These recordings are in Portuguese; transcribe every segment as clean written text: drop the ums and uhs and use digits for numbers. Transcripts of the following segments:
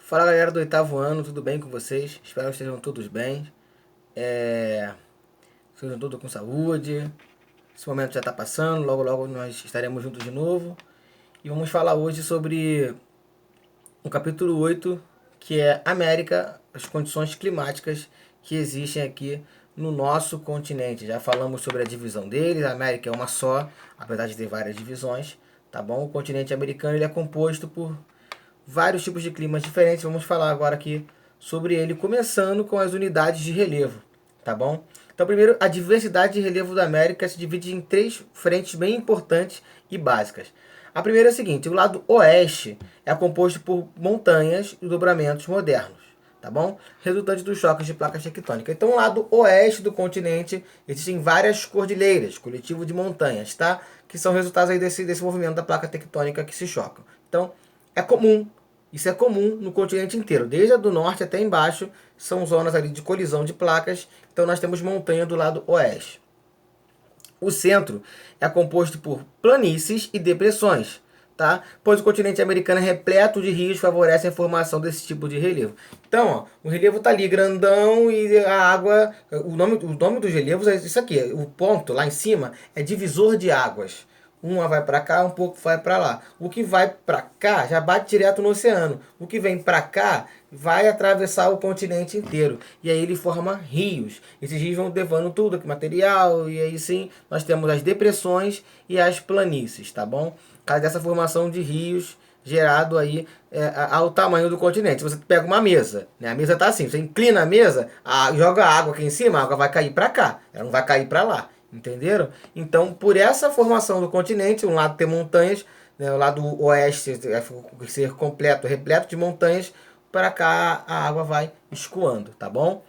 Fala galera do oitavo ano, tudo bem com vocês? Espero que estejam todos bem. Estejam todos com saúde. Esse momento já está passando, logo logo nós estaremos juntos de novo. E vamos falar hoje sobre o capítulo 8, que é América, as condições climáticas que existem aqui no nosso continente. Já falamos sobre a divisão deles, a América é uma só, apesar de ter várias divisões, tá bom? O continente americano ele é composto por vários tipos de climas diferentes. Vamos falar agora aqui sobre ele, começando com as unidades de relevo, tá bom? Então, primeiro, a diversidade de relevo da América se divide em três frentes bem importantes e básicas. A primeira é a seguinte: o lado oeste é composto por montanhas e dobramentos modernos, tá bom? Resultante dos choques de placas tectônicas. Então, o lado oeste do continente existem várias cordilheiras, coletivo de montanhas, tá? Que são resultados aí desse movimento da placa tectônica que se chocam. Então, é comum, isso é comum no continente inteiro, desde a do norte até embaixo, são zonas ali de colisão de placas, então nós temos montanha do lado oeste. O centro é composto por planícies e depressões, tá? Pois o continente americano é repleto de rios que favorecem a formação desse tipo de relevo. Então, ó, o relevo tá ali grandão e a água, o nome dos relevos é isso aqui, o ponto lá em cima é divisor de águas. Uma vai para cá, um pouco vai para lá. O que vai para cá já bate direto no oceano. O que vem para cá vai atravessar o continente inteiro. E aí ele forma rios. Esses rios vão levando tudo, que material. E aí sim, nós temos as depressões e as planícies, tá bom? Por causa dessa formação de rios gerado aí ao tamanho do continente. Você pega uma mesa, né? A mesa está assim, você inclina a mesa, joga a água aqui em cima, a água vai cair para cá, ela não vai cair para lá. Entenderam? Então, por essa formação do continente, um lado tem montanhas, né, o lado oeste vai ser completo, repleto de montanhas, para cá a água vai escoando, tá bom?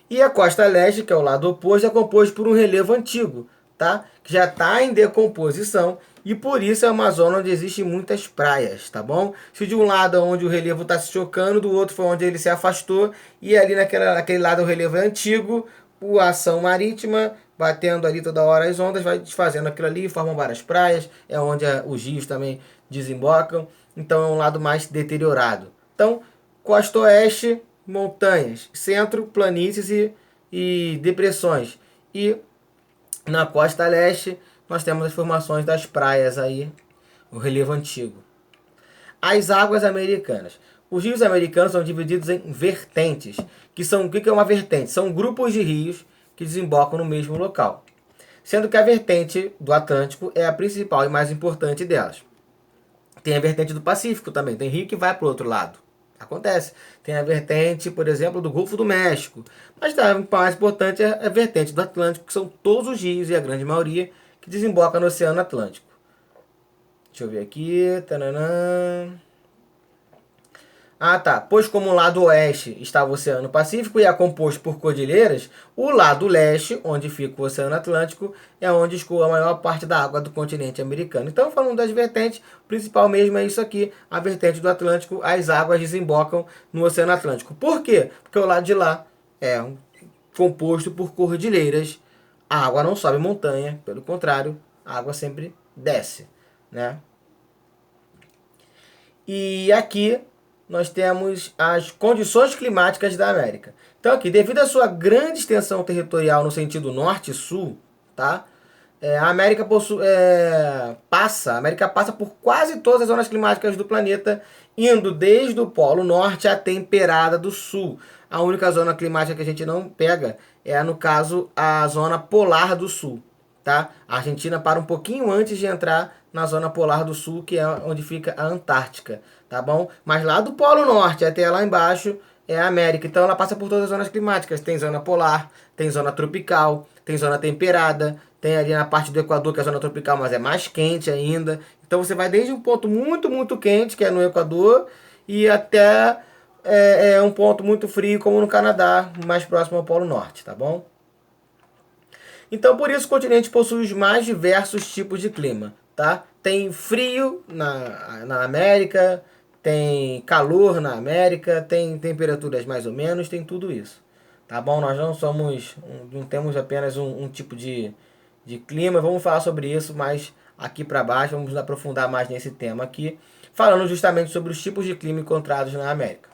E a costa leste, que é o lado oposto, é composto por um relevo antigo, tá? Que já está em decomposição e por isso é uma zona onde existem muitas praias, tá bom? Se de um lado é onde o relevo está se chocando, do outro foi onde ele se afastou e ali naquele lado o relevo é antigo, a ação marítima batendo ali toda hora as ondas, vai desfazendo aquilo ali, formam várias praias, é onde os rios também desembocam, então é um lado mais deteriorado. Então, costa oeste, montanhas, centro, planícies e depressões. E na costa leste nós temos as formações das praias aí, o relevo antigo. As águas americanas. Os rios americanos são divididos em vertentes, que são o que é uma vertente? São grupos de rios que desembocam no mesmo local. Sendo que a vertente do Atlântico é a principal e mais importante delas. Tem a vertente do Pacífico também, tem rio que vai para o outro lado. Acontece. Tem a vertente, por exemplo, do Golfo do México. Mas tá, o mais importante é a vertente do Atlântico, que são todos os rios, e a grande maioria, que desemboca no Oceano Atlântico. Deixa eu ver aqui. Taranã. Ah, tá. Pois como o lado oeste estava o Oceano Pacífico e é composto por cordilheiras, o lado leste, onde fica o Oceano Atlântico, é onde escoa a maior parte da água do continente americano. Então, falando das vertentes, o principal mesmo é isso aqui, a vertente do Atlântico, as águas desembocam no Oceano Atlântico. Por quê? Porque o lado de lá é composto por cordilheiras, a água não sobe montanha, pelo contrário, a água sempre desce, né? E aqui nós temos as condições climáticas da América. Então aqui, devido à sua grande extensão territorial no sentido norte e sul, tá? A América a América passa por quase todas as zonas climáticas do planeta, indo desde o Polo Norte à temperada do Sul. A única zona climática que a gente não pega é, no caso, a zona polar do Sul, tá? A Argentina para um pouquinho antes de entrar na zona polar do Sul, que é onde fica a Antártica, tá bom? Mas lá do Polo Norte até lá embaixo é a América. Então ela passa por todas as zonas climáticas. Tem zona polar, tem zona tropical, tem zona temperada, tem ali na parte do Equador, que é a zona tropical, mas é mais quente ainda. Então você vai desde um ponto muito, muito quente, que é no Equador, e até um ponto muito frio, como no Canadá, mais próximo ao Polo Norte, tá bom? Então, por isso, o continente possui os mais diversos tipos de clima, tá? Tem frio na América, tem calor na América, tem temperaturas mais ou menos, tem tudo isso, tá bom? Nós não temos apenas um tipo de clima, vamos falar sobre isso mais aqui para baixo, vamos aprofundar mais nesse tema aqui, falando justamente sobre os tipos de clima encontrados na América.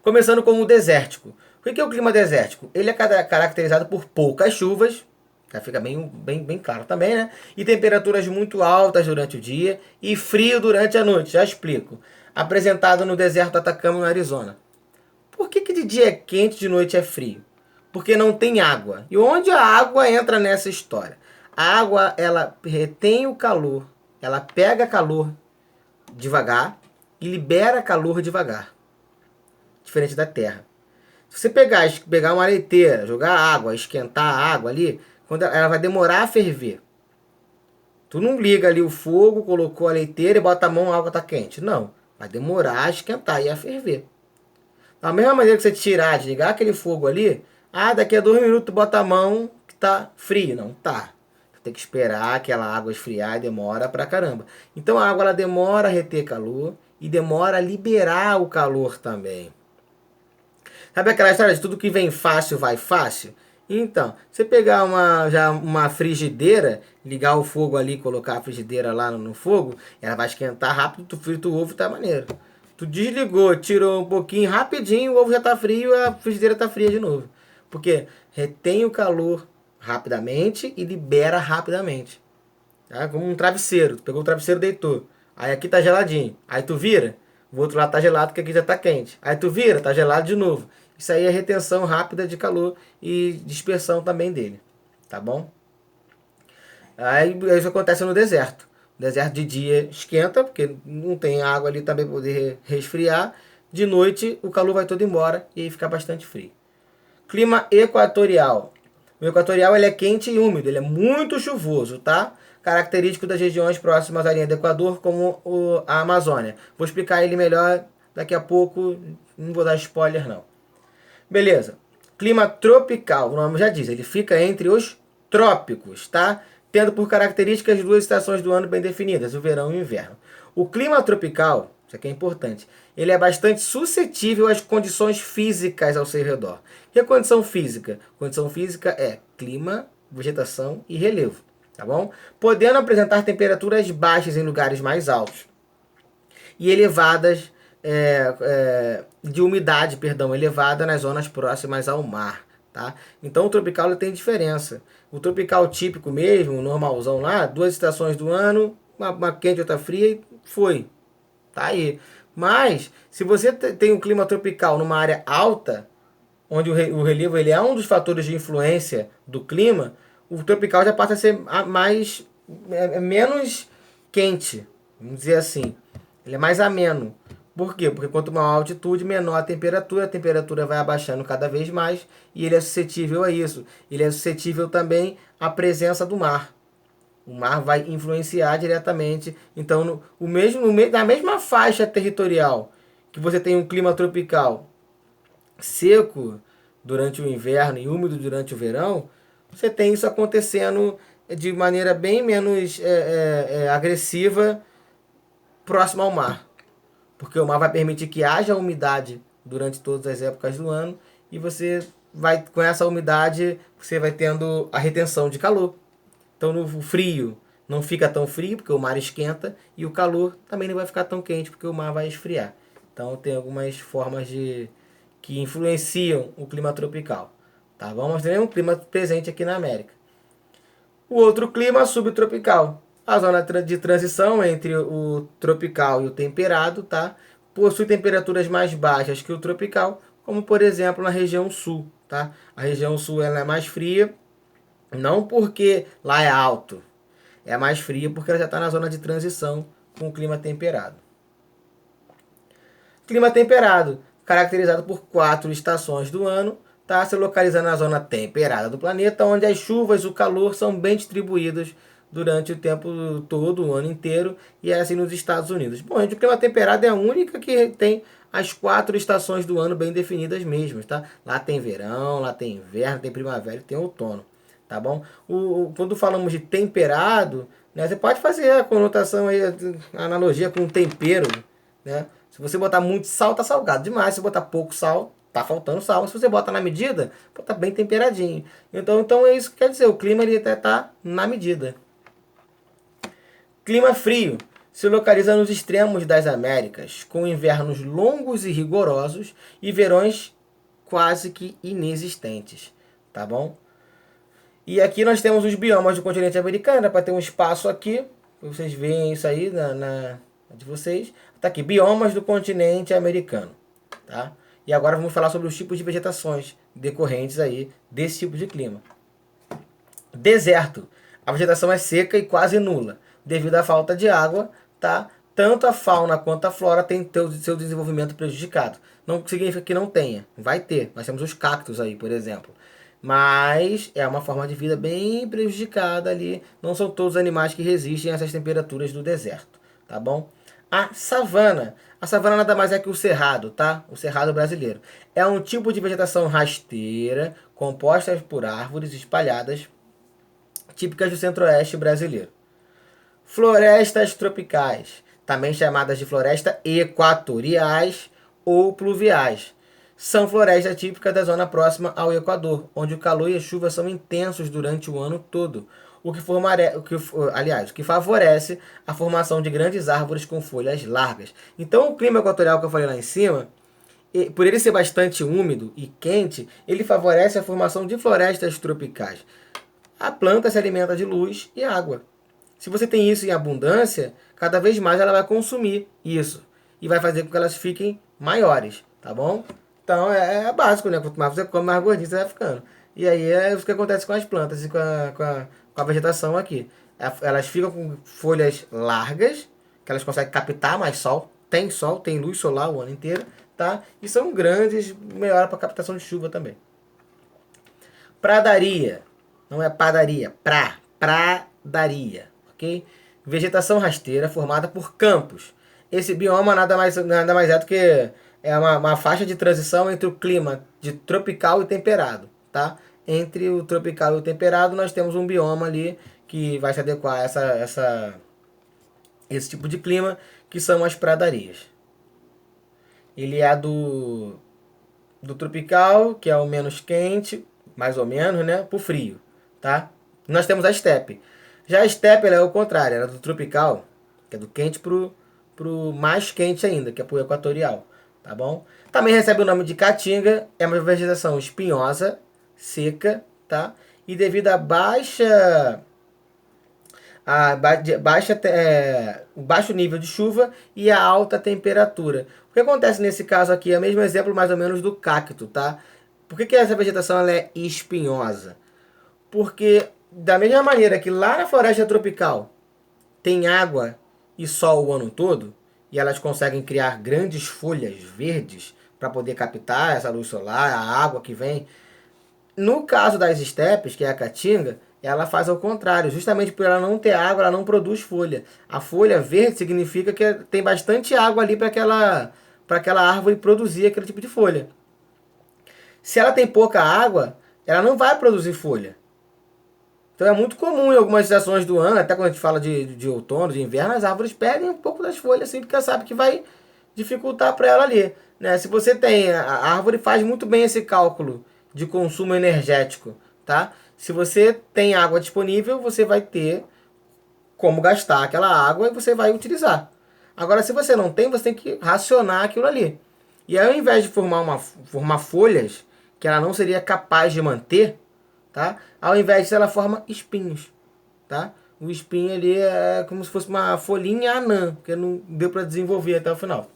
Começando com o desértico. O que é o clima desértico? Ele é caracterizado por poucas chuvas, já fica bem claro também, né? E temperaturas muito altas durante o dia e frio durante a noite, já explico. Apresentado no deserto do Atacama, no Arizona. Por que de dia é quente e de noite é frio? Porque não tem água. E onde a água entra nessa história? A água, ela retém o calor, ela pega calor devagar e libera calor devagar. Diferente da terra. Se você pegar uma leiteira, jogar água, esquentar a água ali, quando ela vai demorar a ferver. Tu não liga ali o fogo, colocou a leiteira e bota a mão, a água tá quente. Não. Vai demorar a esquentar e a ferver. Da mesma maneira que você tirar, desligar aquele fogo ali, daqui a 2 minutos tu bota a mão que tá frio. Não, tá. Tem que esperar aquela água esfriar e demora pra caramba. Então a água ela demora a reter calor e demora a liberar o calor também. Sabe aquela história de tudo que vem fácil vai fácil? Então, você pegar uma frigideira, ligar o fogo ali, colocar a frigideira lá no fogo, ela vai esquentar rápido, tu frita o ovo e tá maneiro. Tu desligou, tirou um pouquinho, rapidinho, o ovo já tá frio, a frigideira tá fria de novo. Porque retém o calor rapidamente e libera rapidamente. Tá? Como um travesseiro. Tu pegou o travesseiro e deitou. Aí aqui tá geladinho. Aí tu vira, o outro lado tá gelado porque aqui já tá quente. Aí tu vira, tá gelado de novo. Isso aí é retenção rápida de calor e dispersão também dele. Tá bom? Aí isso acontece no deserto. O deserto de dia esquenta, porque não tem água ali também para poder resfriar. De noite o calor vai todo embora e aí fica bastante frio. Clima equatorial. O equatorial ele é quente e úmido, ele é muito chuvoso, tá? Característico das regiões próximas à linha do Equador, como a Amazônia. Vou explicar ele melhor daqui a pouco, não vou dar spoiler não. Beleza. Clima tropical, o nome já diz, ele fica entre os trópicos, tá? Tendo por características duas estações do ano bem definidas, o verão e o inverno. O clima tropical, isso aqui é importante, ele é bastante suscetível às condições físicas ao seu redor. O que é condição física? Condição física é clima, vegetação e relevo, tá bom? Podendo apresentar temperaturas baixas em lugares mais altos e elevadas de umidade, elevada nas zonas próximas ao mar, tá? Então o tropical ele tem diferença. O tropical típico mesmo, o normalzão lá, 2 estações do ano, uma quente e outra fria e foi. Tá aí. Mas se você tem um clima tropical numa área alta, onde o relevo ele é um dos fatores de influência do clima, o tropical já passa a ser menos quente, vamos dizer assim. Ele é mais ameno. Por quê? Porque quanto maior a altitude, menor a temperatura vai abaixando cada vez mais e ele é suscetível a isso. Ele é suscetível também à presença do mar. O mar vai influenciar diretamente. Então, na mesma faixa territorial que você tem um clima tropical seco durante o inverno e úmido durante o verão, você tem isso acontecendo de maneira bem menos agressiva próximo ao mar. Porque o mar vai permitir que haja umidade durante todas as épocas do ano e você vai, com essa umidade, você vai tendo a retenção de calor. Então no frio não fica tão frio porque o mar esquenta e o calor também não vai ficar tão quente porque o mar vai esfriar. Então tem algumas formas que influenciam o clima tropical. Tá? Vamos ter um clima presente aqui na América. O outro clima subtropical. A zona de transição entre o tropical e o temperado, tá? Possui temperaturas mais baixas que o tropical, como por exemplo na região sul, tá? A região sul ela é mais fria, não porque lá é alto, é mais fria porque ela já está na zona de transição com o clima temperado. Clima temperado, caracterizado por 4 estações do ano, tá? Se localizando na zona temperada do planeta, onde as chuvas e o calor são bem distribuídos durante o tempo todo, o ano inteiro, e é assim nos Estados Unidos. Bom, gente, o clima temperado é a única que tem as 4 estações do ano bem definidas mesmo, tá? Lá tem verão, lá tem inverno, tem primavera e tem outono, tá bom? Quando falamos de temperado, né, você pode fazer a conotação aí, a analogia com tempero, né? Se você botar muito sal, tá salgado demais. Se botar pouco sal, tá faltando sal. Mas se você botar na medida, tá bem temperadinho. Então é isso que quer dizer. O clima ele até tá na medida. Clima frio. Se localiza nos extremos das Américas, com invernos longos e rigorosos e verões quase que inexistentes, tá bom? E aqui nós temos os biomas do continente americano, para ter um espaço aqui, para vocês verem isso aí de vocês. Tá aqui, biomas do continente americano, tá? E agora vamos falar sobre os tipos de vegetações decorrentes aí desse tipo de clima. Deserto. A vegetação é seca e quase nula, devido à falta de água, tá? Tanto a fauna quanto a flora têm seu desenvolvimento prejudicado. Não significa que não tenha, vai ter. Nós temos os cactos aí, por exemplo. Mas é uma forma de vida bem prejudicada ali. Não são todos os animais que resistem a essas temperaturas do deserto, tá bom? A savana. A savana nada mais é que o cerrado, tá? O cerrado brasileiro. É um tipo de vegetação rasteira, composta por árvores espalhadas, típicas do centro-oeste brasileiro. Florestas tropicais, também chamadas de florestas equatoriais ou pluviais. São florestas típicas da zona próxima ao Equador, onde o calor e a chuva são intensos durante o ano todo, o que favorece a formação de grandes árvores com folhas largas. Então o clima equatorial que eu falei lá em cima, por ele ser bastante úmido e quente, ele favorece a formação de florestas tropicais. A planta se alimenta de luz e água. Se você tem isso em abundância, cada vez mais ela vai consumir isso. E vai fazer com que elas fiquem maiores, tá bom? Então é básico, né? Quanto mais você come, mais gordinho você vai ficando. E aí é isso que acontece com as plantas e com a vegetação aqui. Elas ficam com folhas largas, que elas conseguem captar mais sol, tem luz solar o ano inteiro, tá? E são grandes, melhor para captação de chuva também. Pradaria. Não é padaria, pradaria, ok? Vegetação rasteira formada por campos. Esse bioma nada mais é do que uma faixa de transição entre o clima de tropical e temperado, tá? Entre o tropical e o temperado nós temos um bioma ali que vai se adequar a esse tipo de clima, que são as pradarias. Ele é do tropical, que é o menos quente, mais ou menos, né? Pro frio, tá? Nós temos a estepe. Já a estepe ela é o contrário, ela é do tropical, que é do quente pro mais quente ainda, que é pro equatorial, tá bom? Também recebe o nome de caatinga, é uma vegetação espinhosa, seca, tá? E devido à o baixo nível de chuva e a alta temperatura. O que acontece nesse caso aqui é o mesmo exemplo mais ou menos do cacto, tá? Por que essa vegetação ela é espinhosa? Porque da mesma maneira que lá na floresta tropical tem água e sol o ano todo, e elas conseguem criar grandes folhas verdes para poder captar essa luz solar, a água que vem. No caso das estepes, que é a caatinga, ela faz ao contrário. Justamente por ela não ter água, ela não produz folha. A folha verde significa que tem bastante água ali para aquela árvore produzir aquele tipo de folha. Se ela tem pouca água, ela não vai produzir folha. Então é muito comum em algumas estações do ano, até quando a gente fala de outono, de inverno, as árvores perdem um pouco das folhas, assim, porque ela sabe que vai dificultar para ela ali, né? Se você tem, a árvore faz muito bem esse cálculo de consumo energético, tá? Se você tem água disponível, você vai ter como gastar aquela água e você vai utilizar. Agora, se você não tem, você tem que racionar aquilo ali. E aí, ao invés de formar folhas que ela não seria capaz de manter, tá? Ao invés disso, ela forma espinhos, tá? O espinho ali é como se fosse uma folhinha anã, porque não deu para desenvolver até o final.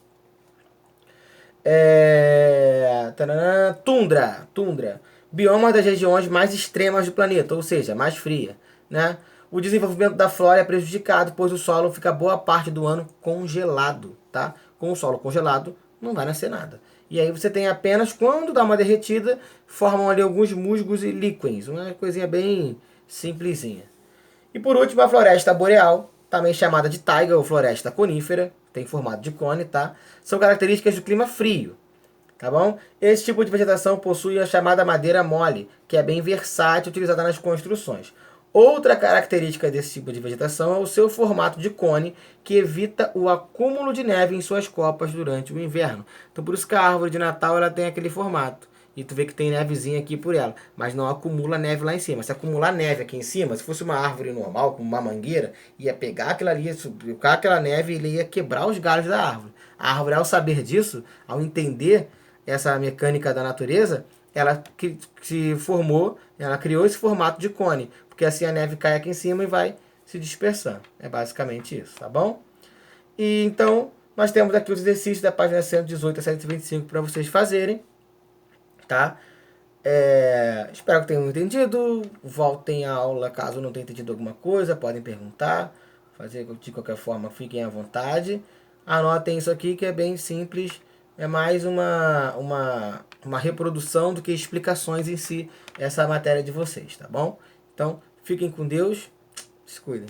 Tundra. Bioma das regiões mais extremas do planeta, ou seja, mais fria, né? O desenvolvimento da flora é prejudicado, pois o solo fica boa parte do ano congelado, tá? Com o solo congelado, não vai nascer nada. E aí você tem apenas, quando dá uma derretida, formam ali alguns musgos e líquens, uma coisinha bem simplesinha. E por último, a floresta boreal, também chamada de taiga ou floresta conífera, tem formato de cone, tá? São características do clima frio, tá bom? Esse tipo de vegetação possui a chamada madeira mole, que é bem versátil, utilizada nas construções. Outra característica desse tipo de vegetação é o seu formato de cone, que evita o acúmulo de neve em suas copas durante o inverno. Então por isso que a árvore de Natal ela tem aquele formato. e tu vê que tem nevezinha aqui por ela, mas não acumula neve lá em cima. Se acumular neve aqui em cima, se fosse uma árvore normal, como uma mangueira, ia pegar aquela ali, pegar aquela neve e ele ia quebrar os galhos da árvore. A árvore, ao saber disso, ao entender essa mecânica da natureza, ela se formou, ela criou esse formato de cone, porque assim a neve cai aqui em cima e vai se dispersando. É basicamente isso, tá bom? E então, nós temos aqui os exercícios da página 118 a 125 para vocês fazerem, tá? Espero que tenham entendido. Voltem à aula caso não tenham entendido alguma coisa, podem perguntar, fazer de qualquer forma, fiquem à vontade. Anotem isso aqui que é bem simples, é mais uma reprodução do que explicações em si, essa matéria de vocês, tá bom? Então, fiquem com Deus, se cuidem.